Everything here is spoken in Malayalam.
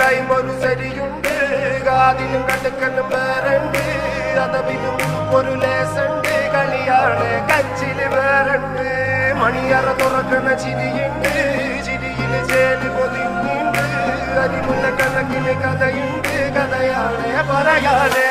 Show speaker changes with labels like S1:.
S1: കൈമ ഒരു സരിയുണ്ട് കാതിനും കടുക്കനും വേറുണ്ട് അതവിനും ഒരു ലേസുണ്ട് കളിയാണ് കച്ചില് വേറുണ്ട് മണിയറ തുറക്കുന്ന ചിരിയുണ്ട് ചിരിയില് ചേല് പൊതിഞ്ഞുണ്ട് അരിമുല്ല കണക്കിന് കഥയുണ്ട് കഥയാണ് പറയാതെ